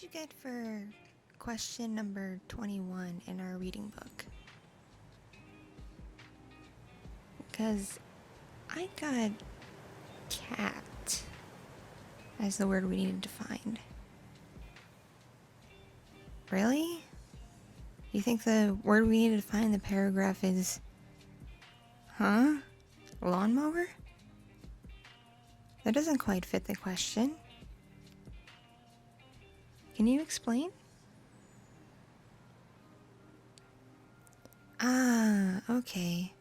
you get for question number 21 in our reading book? Because I got cat as the word we needed to find. Really? You think the word we needed to find in the paragraph is... Huh? Lawnmower? That doesn't quite fit the question. Can you explain? Ah, okay.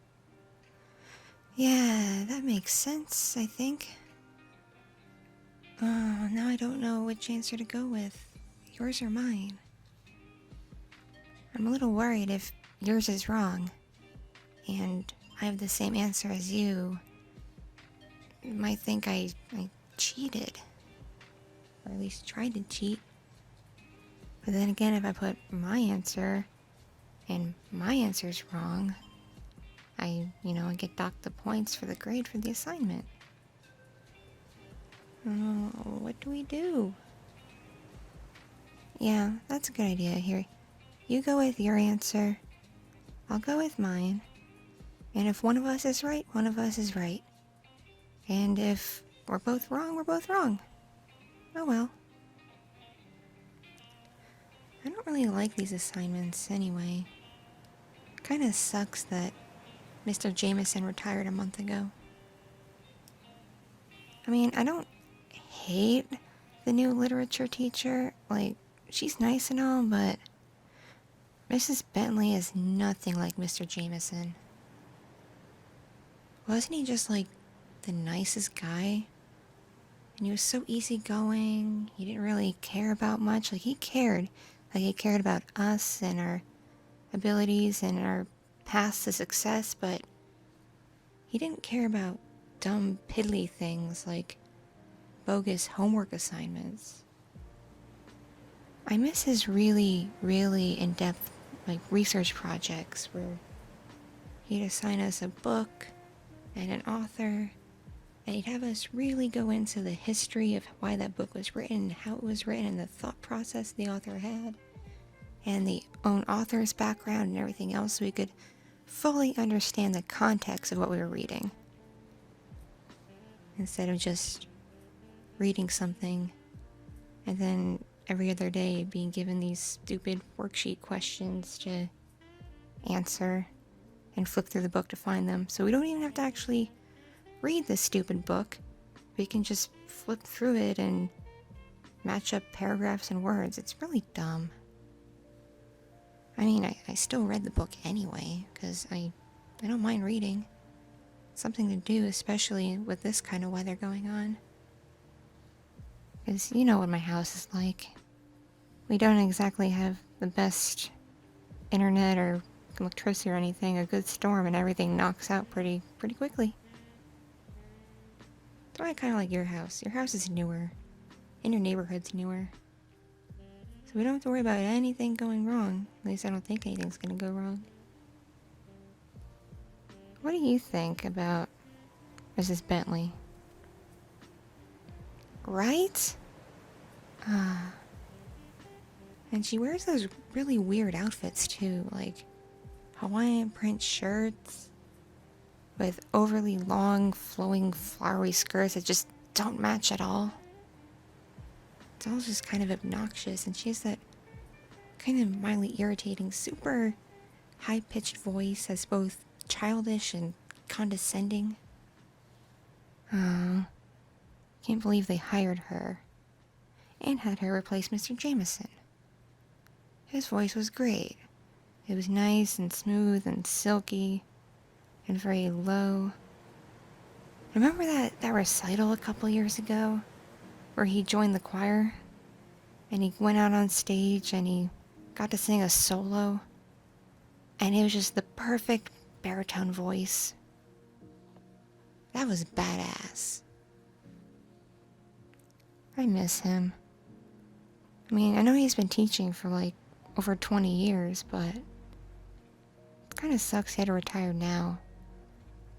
Yeah, that makes sense, I think. Oh, now I don't know which answer to go with. Yours or mine? I'm a little worried if yours is wrong, and I have the same answer as you. You might think I cheated. Or at least tried to cheat. But then again, if I put my answer, and my answer's wrong, I get docked the points for the grade for the assignment. Oh, what do we do? Yeah, that's a good idea. Here, you go with your answer. I'll go with mine. And if one of us is right, one of us is right. And if we're both wrong, we're both wrong. Oh well. I don't really like these assignments anyway. Kinda sucks that Mr. Jameson retired a month ago. I mean, I don't hate the new literature teacher. Like, she's nice and all, but Mrs. Bentley is nothing like Mr. Jameson. Wasn't he just like the nicest guy? And he was so easygoing. He didn't really care about much. Like, he cared. Like, he cared about us and our abilities and our paths to success, but he didn't care about dumb, piddly things like bogus homework assignments. I miss his really, really in-depth, like, research projects where he'd assign us a book and an author, and he'd have us really go into the history of why that book was written, how it was written, and the thought process the author had, and the own author's background and everything else, so we could fully understand the context of what we were reading. Instead of just reading something and then every other day being given these stupid worksheet questions to answer and flip through the book to find them. So we don't even have to actually read this stupid book. We can just flip through it and match up paragraphs and words. It's really dumb. I mean, I still read the book anyway, because I don't mind reading. It's something to do, especially with this kind of weather going on. Because you know what my house is like. We don't exactly have the best internet or electricity or anything. A good storm and everything knocks out pretty quickly. So I kind of like your house. Your house is newer. And your neighborhood's newer. So we don't have to worry about anything going wrong. At least I don't think anything's gonna go wrong. What do you think about Mrs. Bentley? Right? And she wears those really weird outfits too, like Hawaiian print shirts with overly long, flowing, flowery skirts that just don't match at all. It's all just kind of obnoxious, and she has that kind of mildly irritating, super high-pitched voice that's both childish and condescending. Oh, can't believe they hired her and had her replace Mr. Jameson. His voice was great. It was nice and smooth and silky and very low. Remember that recital a couple years ago where he joined the choir and he went out on stage and he got to sing a solo, and it was just the perfect baritone voice. That was badass. I miss him. I mean, I know he's been teaching for like over 20 years, but it kind of sucks he had to retire now.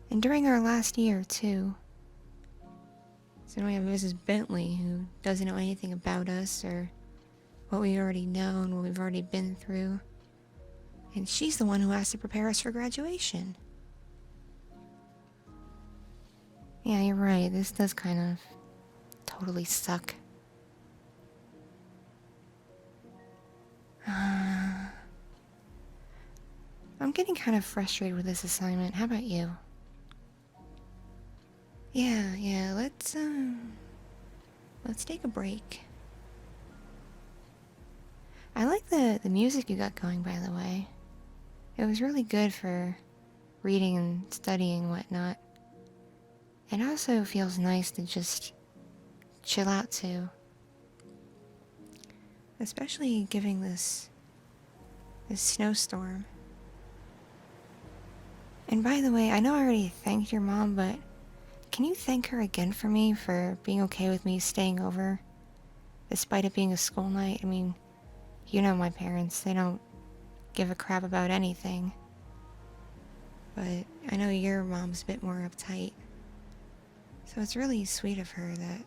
And during our last year, too. So now we have Mrs. Bentley, who doesn't know anything about us or what we already know and what we've already been through. And she's the one who has to prepare us for graduation. Yeah, you're right. This does kind of totally suck. I'm getting kind of frustrated with this assignment. How about you? Yeah, let's take a break. I like the music you got going, by the way. It was really good for reading and studying and whatnot. It also feels nice to just chill out to. Especially given this snowstorm. And by the way, I know I already thanked your mom, but can you thank her again for me for being okay with me staying over? Despite it being a school night, I mean, you know my parents, they don't give a crap about anything. But I know your mom's a bit more uptight. So it's really sweet of her that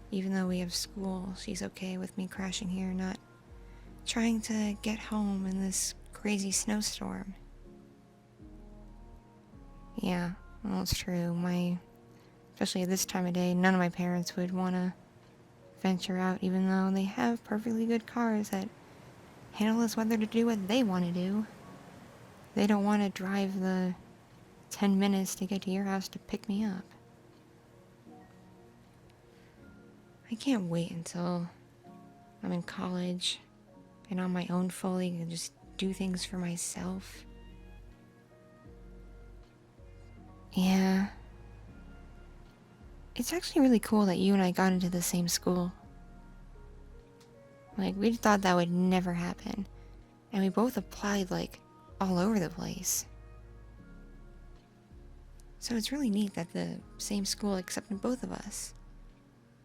even though we have school, she's okay with me crashing here, not trying to get home in this crazy snowstorm. Yeah, well, it's true. Especially at this time of day, none of my parents would want to venture out, even though they have perfectly good cars that handle this weather to do what they want to do. They don't want to drive the 10 minutes to get to your house to pick me up. I can't wait until I'm in college and on my own fully and just do things for myself. Yeah. It's actually really cool that you and I got into the same school. Like, we thought that would never happen. And we both applied, like, all over the place. So it's really neat that the same school accepted both of us.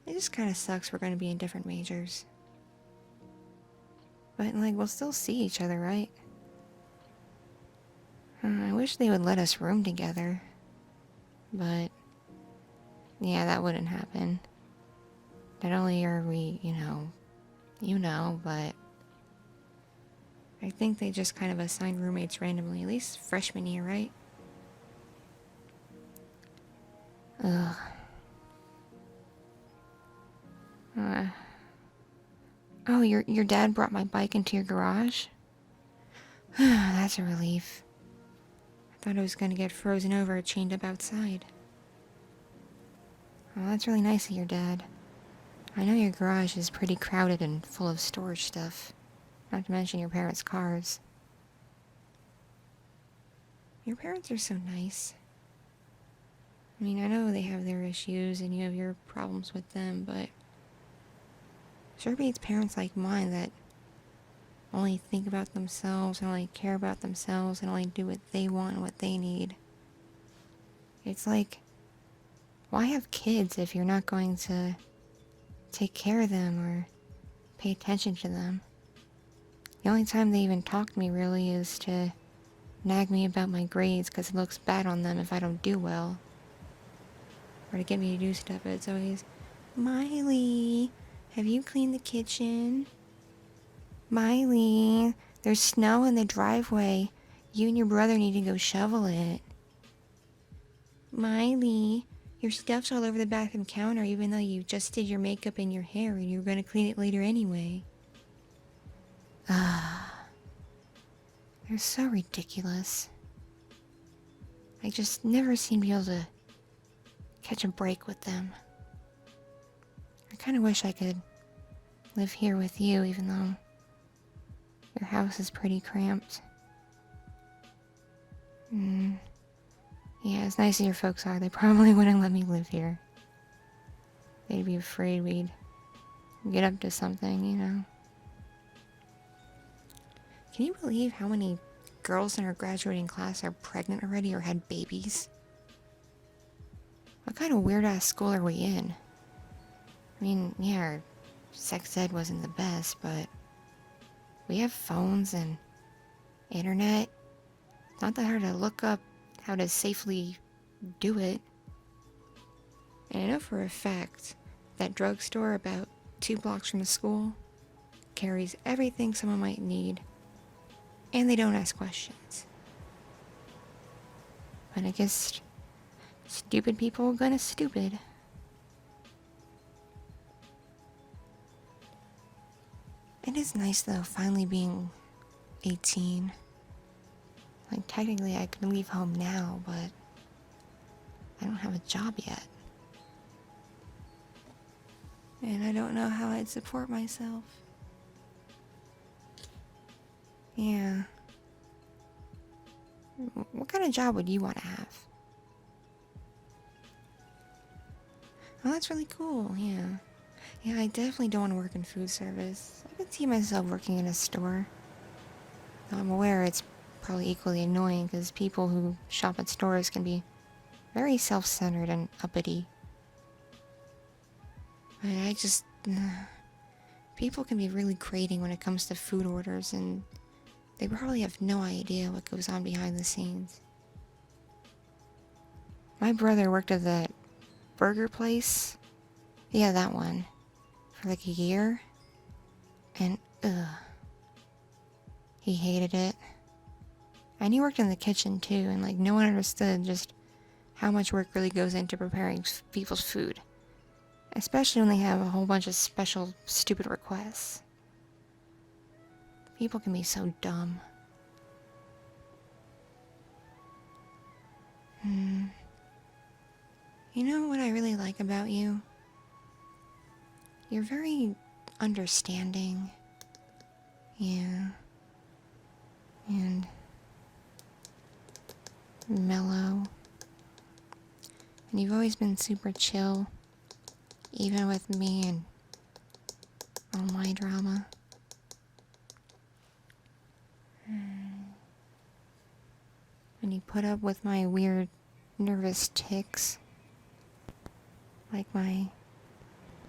It just kind of sucks we're going to be in different majors. But, like, we'll still see each other, right? I wish they would let us room together. But, yeah, that wouldn't happen. Not only are we, but I think they just kind of assign roommates randomly, at least freshman year, right? Ugh. Oh, your dad brought my bike into your garage? That's a relief. I thought I was gonna get frozen over chained up outside. Oh, that's really nice of your dad. I know your garage is pretty crowded and full of storage stuff. Not to mention your parents' cars. Your parents are so nice. I mean, I know they have their issues and you have your problems with them, but sure beats parents like mine that only think about themselves and only care about themselves and only do what they want and what they need. It's like, why have kids if you're not going to take care of them or pay attention to them? The only time they even talk to me really is to nag me about my grades because it looks bad on them if I don't do well. Or to get me to do stuff, but it's always, Miley, have you cleaned the kitchen? Miley, there's snow in the driveway. You and your brother need to go shovel it. Miley, your stuff's all over the bathroom counter even though you just did your makeup and your hair and you were going to clean it later anyway. They're so ridiculous. I just never seem to be able to catch a break with them. I kind of wish I could live here with you even though your house is pretty cramped. Yeah, as nice as your folks are, they probably wouldn't let me live here. They'd be afraid we'd get up to something, you know. Can you believe how many girls in our graduating class are pregnant already or had babies? What kind of weird-ass school are we in? I mean, yeah, our sex ed wasn't the best, but we have phones and internet. It's not that hard to look up how to safely do it. And I know for a fact that drugstore about 2 blocks from the school, carries everything someone might need, and they don't ask questions. But I guess stupid people are gonna stupid. It is nice though, finally being 18. Like, technically I could leave home now, but I don't have a job yet. And I don't know how I'd support myself. Yeah. What kind of job would you want to have? Oh, that's really cool, yeah. Yeah, I definitely don't want to work in food service. I could see myself working in a store. Though I'm aware it's probably equally annoying because people who shop at stores can be very self-centered and uppity. And I just... people can be really grating when it comes to food orders, and they probably have no idea what goes on behind the scenes. My brother worked at that burger place. Yeah, that one. For like a year. And, he hated it. And he worked in the kitchen too, and like no one understood just how much work really goes into preparing people's food. Especially when they have a whole bunch of special, stupid requests. People can be so dumb. You know what I really like about you? You're very understanding. Yeah. And mellow. And you've always been super chill. Even with me and all my drama. And you put up with my weird, nervous tics. Like my,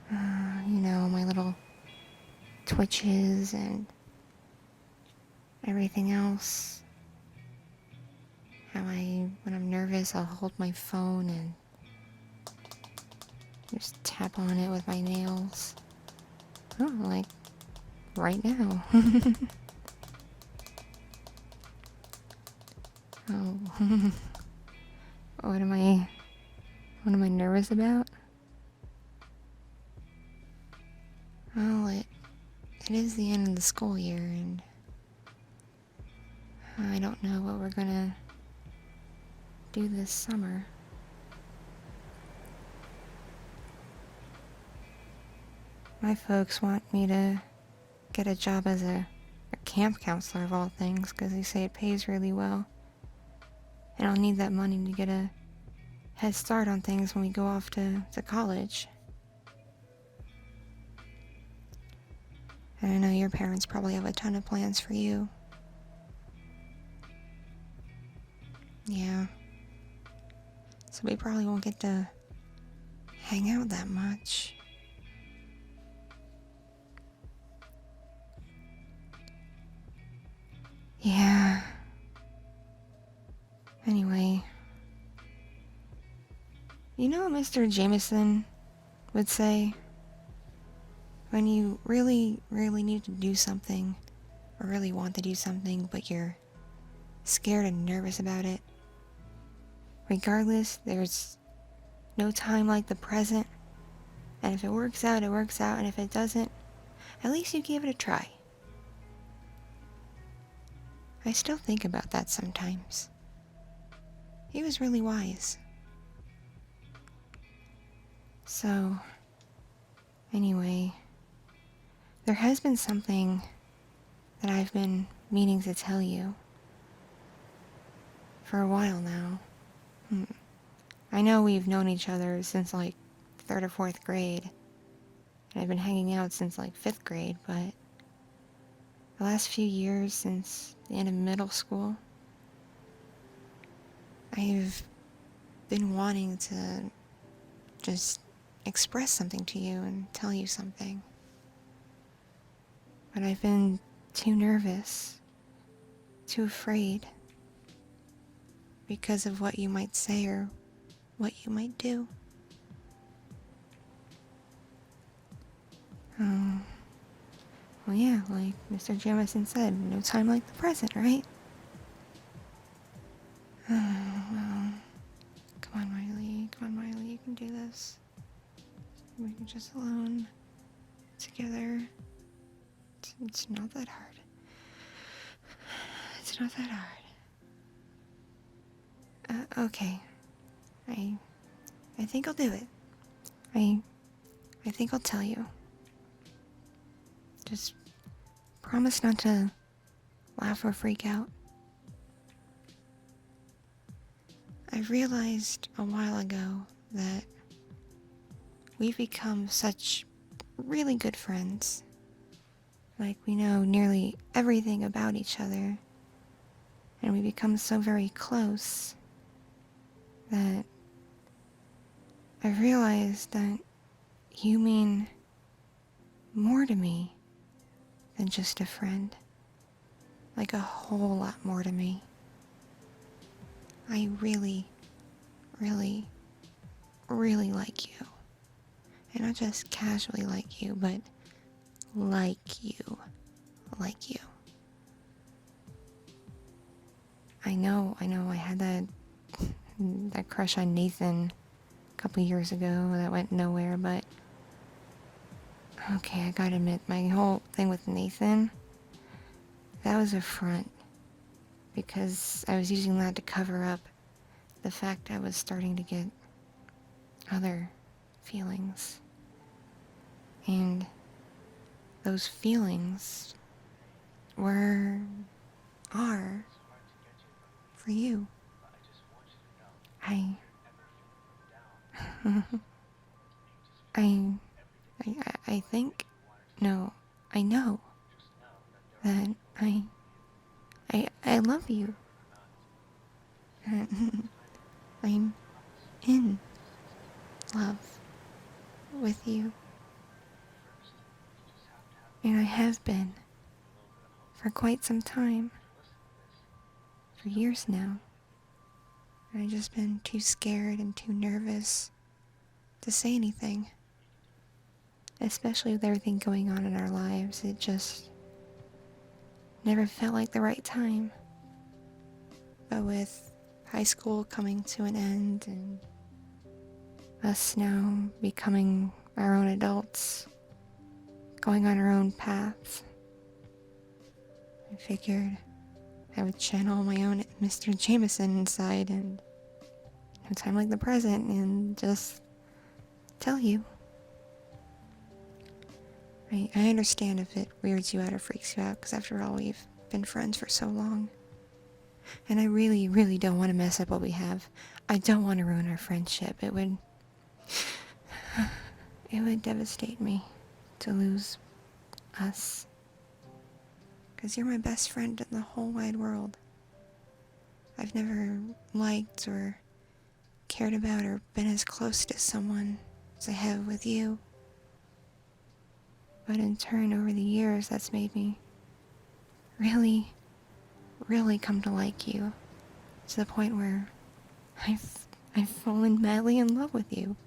my little twitches and everything else. How when I'm nervous, I'll hold my phone and just tap on it with my nails. Oh, like right now. Oh, what am I nervous about? Well, it is the end of the school year, and I don't know what we're gonna do this summer. My folks want me to get a job as a camp counselor of all things, because they say it pays really well. And I'll need that money to get a head start on things when we go off to college. And I know your parents probably have a ton of plans for you. Yeah. So we probably won't get to hang out that much. Yeah. Anyway. You know what Mr. Jameson would say? When you really, really need to do something, or really want to do something, but you're scared and nervous about it. Regardless, there's no time like the present. And if it works out, it works out. And if it doesn't, at least you gave it a try. I still think about that sometimes. He was really wise. So, anyway, there has been something that I've been meaning to tell you for a while now. I know we've known each other since like 3rd or 4th grade, and I've been hanging out since like 5th grade, but the last few years since the end of middle school, I've been wanting to just express something to you and tell you something. But I've been too nervous, too afraid, because of what you might say or what you might do. Well, yeah, like Mr. Jamison said, no time like the present, right? Well, come on, Riley. Come on, Riley. You can do this. We're just alone. Together. It's not that hard. It's not that hard. Okay. I think I'll do it. I think I'll tell you. Just promise not to laugh or freak out. I realized a while ago that we've become such really good friends. Like, we know nearly everything about each other. And we become so very close that I realized that you mean more to me than just a friend. Like a whole lot more to me. I really, really, really like you. And not just casually like you, but like you. Like you. I know I had that crush on Nathan a couple years ago that went nowhere, but okay, I gotta admit, my whole thing with Nathan, that was a front, because I was using that to cover up the fact I was starting to get other feelings. And those feelings are for you. I I I think, no, I know that I love you. I'm in love with you. And I have been for quite some time. For years now. And I've just been too scared and too nervous to say anything. Especially with everything going on in our lives, it just never felt like the right time. But with high school coming to an end and us now becoming our own adults, going on our own paths, I figured I would channel my own Mr. Jameson inside and no time like the present and just tell you. I understand if it weirds you out or freaks you out, because after all, we've been friends for so long. And I really, really don't want to mess up what we have. I don't want to ruin our friendship. It would devastate me to lose us. Because you're my best friend in the whole wide world. I've never liked or cared about or been as close to someone as I have with you. But in turn, over the years, that's made me really, really come to like you. To the point where I've fallen madly in love with you.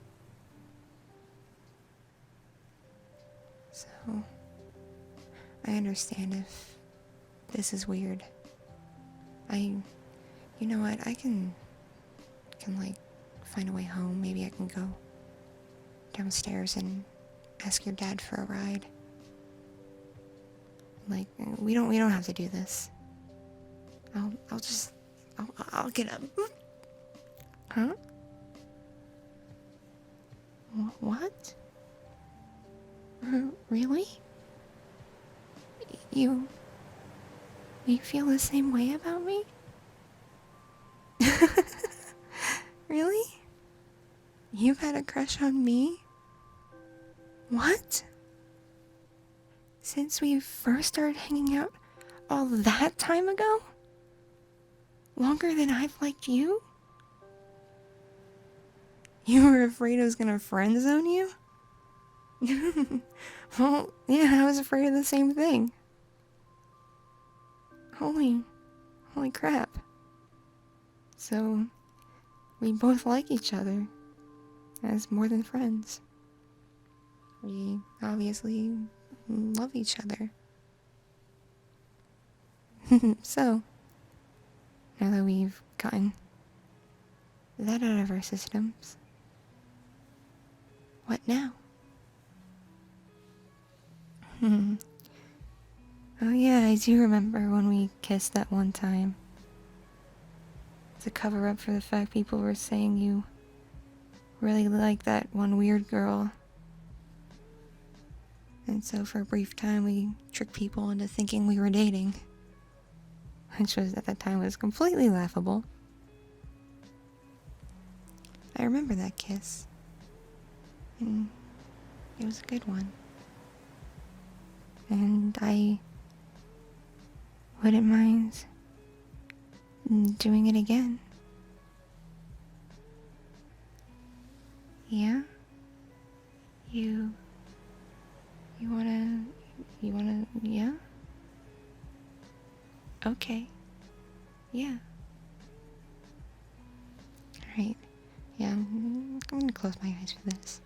So, I understand if this is weird. You know what, I can like, find a way home. Maybe I can go downstairs and ask your dad for a ride. Like, we don't have to do this. I'll get up. Huh? What? Really? You feel the same way about me? Really? You've had a crush on me? What? Since we first started hanging out all that time ago? Longer than I've liked you? You were afraid I was gonna friend zone you? Well, yeah, I was afraid of the same thing. Holy crap. So, we both like each other as more than friends. We obviously love each other. So, now that we've gotten that out of our systems, what now? Oh yeah, I do remember when we kissed that one time. To cover up for the fact people were saying you really liked that one weird girl. And so for a brief time we tricked people into thinking we were dating. Which was at that time was completely laughable. I remember that kiss. And it was a good one. And I wouldn't mind doing it again. Yeah? You wanna, yeah? Okay. Yeah. Alright. Yeah, I'm gonna close my eyes for this.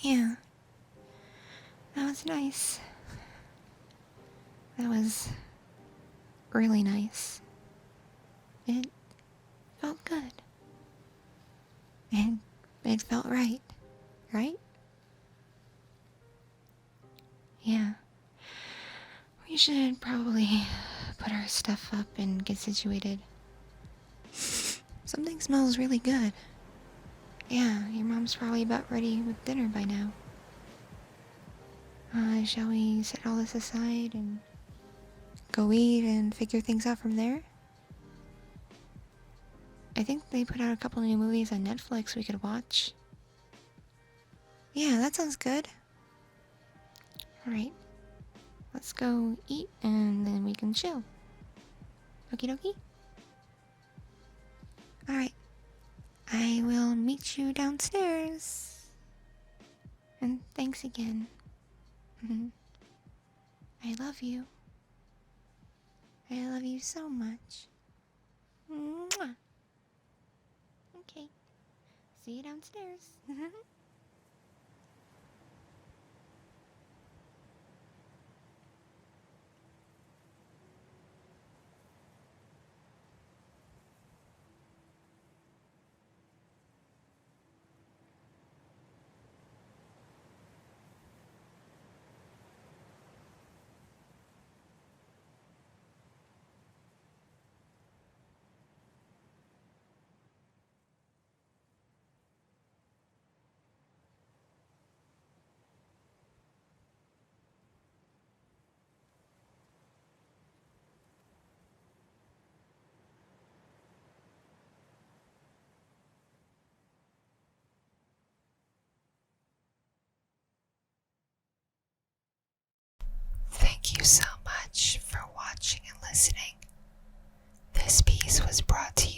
Yeah. That was nice. That was really nice. It felt good. And it felt right. Right? Yeah. We should probably put our stuff up and get situated. Something smells really good. Yeah, your mom's probably about ready with dinner by now. Shall we set all this aside and go eat and figure things out from there? I think they put out a couple new movies on Netflix we could watch. Yeah, that sounds good. Alright. Let's go eat and then we can chill. Okie dokie? Alright. I will meet you downstairs. And thanks again. I love you. I love you so much. Mwah. Okay. See you downstairs. so much for watching and listening. This piece was brought to